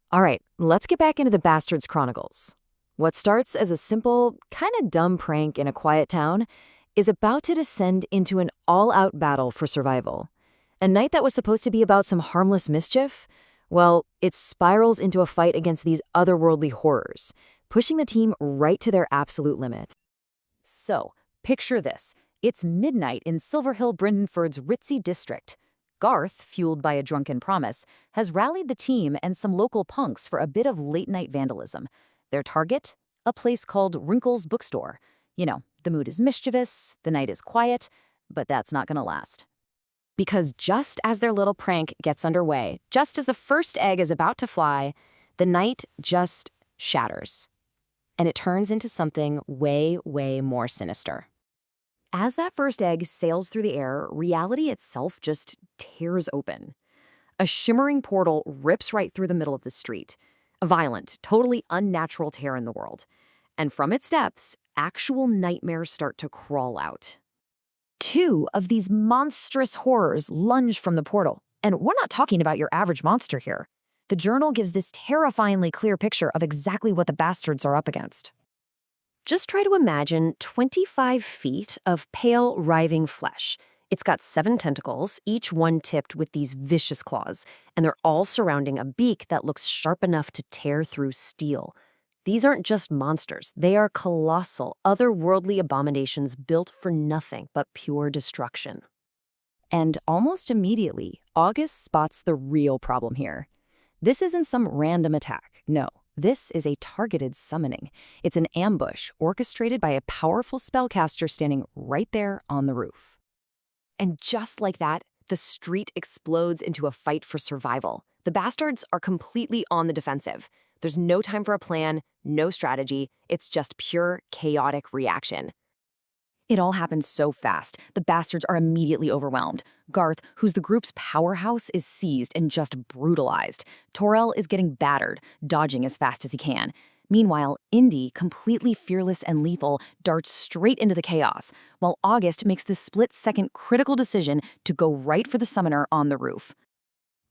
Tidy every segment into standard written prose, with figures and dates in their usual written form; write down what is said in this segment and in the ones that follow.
All right, let's get back into the Bastards Chronicles. What starts as a simple, kind of dumb prank in a quiet town is about to descend into an all-out battle for survival. A night that was supposed to be about some harmless mischief, well, it spirals into a fight against these otherworldly horrors, pushing the team right to their absolute limit. So, picture this. It's midnight in Silverhill, Brindinford's ritzy district. Garth, fueled by a drunken promise, has rallied the team and some local punks for a bit of late-night vandalism. Their target? A place called Wrinkle's Bookstore. You know, the mood is mischievous, the night is quiet, but that's not gonna last. Because just as their little prank gets underway, just as the first egg is about to fly, the night just shatters. And it turns into something way, way more sinister. As that first egg sails through the air, reality itself just tears open. A shimmering portal rips right through the middle of the street. A violent, totally unnatural tear in the world. And from its depths, actual nightmares start to crawl out. Two of these monstrous horrors lunge from the portal. And we're not talking about your average monster here. The journal gives this terrifyingly clear picture of exactly what the bastards are up against. Just try to imagine 25 feet of pale, writhing flesh. It's got 7 tentacles, each one tipped with these vicious claws, and they're all surrounding a beak that looks sharp enough to tear through steel. These aren't just monsters. They are colossal, otherworldly abominations built for nothing but pure destruction. And almost immediately, August spots the real problem here. This isn't some random attack, no. This is a targeted summoning. It's an ambush orchestrated by a powerful spellcaster standing right there on the roof. And just like that, the street explodes into a fight for survival. The bastards are completely on the defensive. There's no time for a plan, no strategy. It's just pure, chaotic reaction. It all happens so fast, the bastards are immediately overwhelmed. Garth, who's the group's powerhouse, is seized and just brutalized. Toril is getting battered, dodging as fast as he can. Meanwhile, Indy, completely fearless and lethal, darts straight into the chaos, while August makes the split-second critical decision to go right for the summoner on the roof.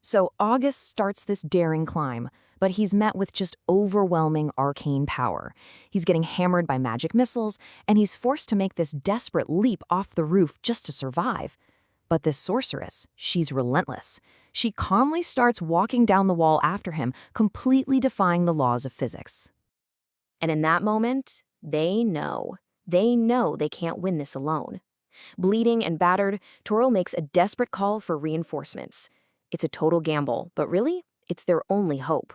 So August starts this daring climb, but he's met with just overwhelming arcane power. He's getting hammered by magic missiles, and he's forced to make this desperate leap off the roof just to survive. But this sorceress, she's relentless. She calmly starts walking down the wall after him, completely defying the laws of physics. And in that moment, they know they can't win this alone. Bleeding and battered, Toril makes a desperate call for reinforcements. It's a total gamble, but really, it's their only hope.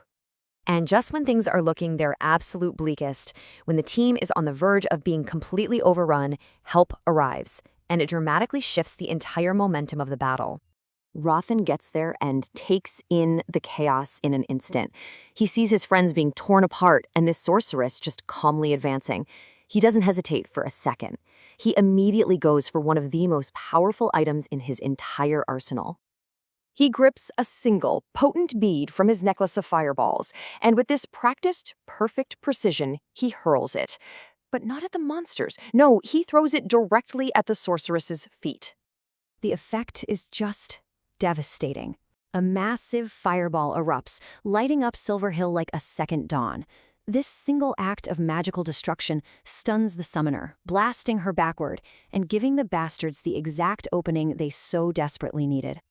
And just when things are looking their absolute bleakest, when the team is on the verge of being completely overrun, help arrives, and it dramatically shifts the entire momentum of the battle. Rothan gets there and takes in the chaos in an instant. He sees his friends being torn apart and this sorceress just calmly advancing. He doesn't hesitate for a second. He immediately goes for one of the most powerful items in his entire arsenal. He grips a single, potent bead from his necklace of fireballs, and with this practiced, perfect precision, he hurls it. But not at the monsters. No, he throws it directly at the sorceress's feet. The effect is just devastating. A massive fireball erupts, lighting up Silverhill like a second dawn. This single act of magical destruction stuns the summoner, blasting her backward and giving the bastards the exact opening they so desperately needed.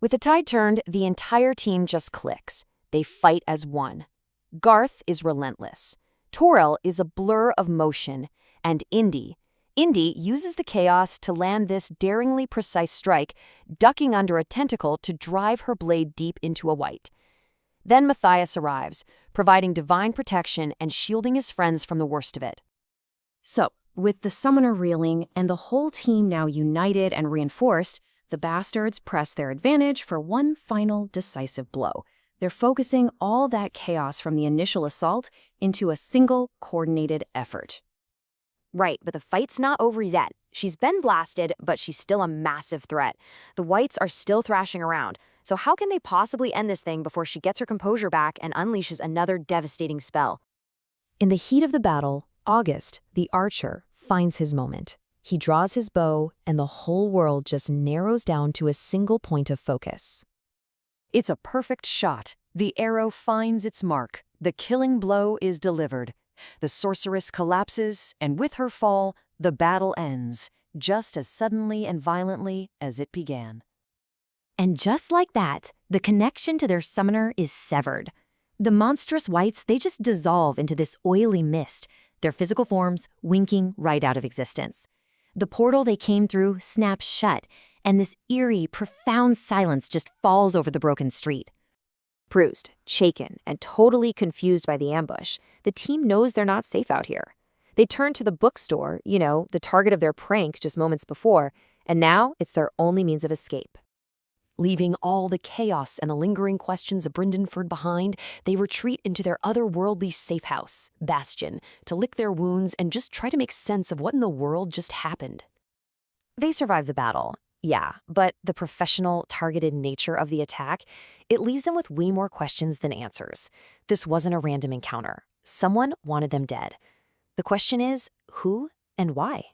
With the tide turned, the entire team just clicks. They fight as one. Garth is relentless. Toril is a blur of motion. And Indy uses the chaos to land this daringly precise strike, ducking under a tentacle to drive her blade deep into a Wyte. Then Matthias arrives, providing divine protection and shielding his friends from the worst of it. So, with the summoner reeling and the whole team now united and reinforced, the bastards press their advantage for one final decisive blow. They're focusing all that chaos from the initial assault into a single coordinated effort. Right, but the fight's not over yet. She's been blasted, but she's still a massive threat. The Wytes are still thrashing around. So how can they possibly end this thing before she gets her composure back and unleashes another devastating spell? In the heat of the battle, August, the archer, finds his moment. He draws his bow, and the whole world just narrows down to a single point of focus. It's a perfect shot, The arrow finds its mark. The killing blow is delivered. The sorceress collapses, and with her fall, the battle ends, just as suddenly and violently as it began. And just like that, the connection to their summoner is severed. The monstrous Wytes, they just dissolve into this oily mist, their physical forms winking right out of existence. The portal they came through snaps shut, and this eerie, profound silence just falls over the broken street. Bruised, shaken, and totally confused by the ambush, the team knows they're not safe out here. They turn to the bookstore, the target of their prank just moments before, and now it's their only means of escape. Leaving all the chaos and the lingering questions of Brindinford behind, they retreat into their otherworldly safe house, Bastion, to lick their wounds and just try to make sense of what in the world just happened. They survive the battle, yeah, but the professional, targeted nature of the attack, it leaves them with way more questions than answers. This wasn't a random encounter. Someone wanted them dead. The question is, who and why?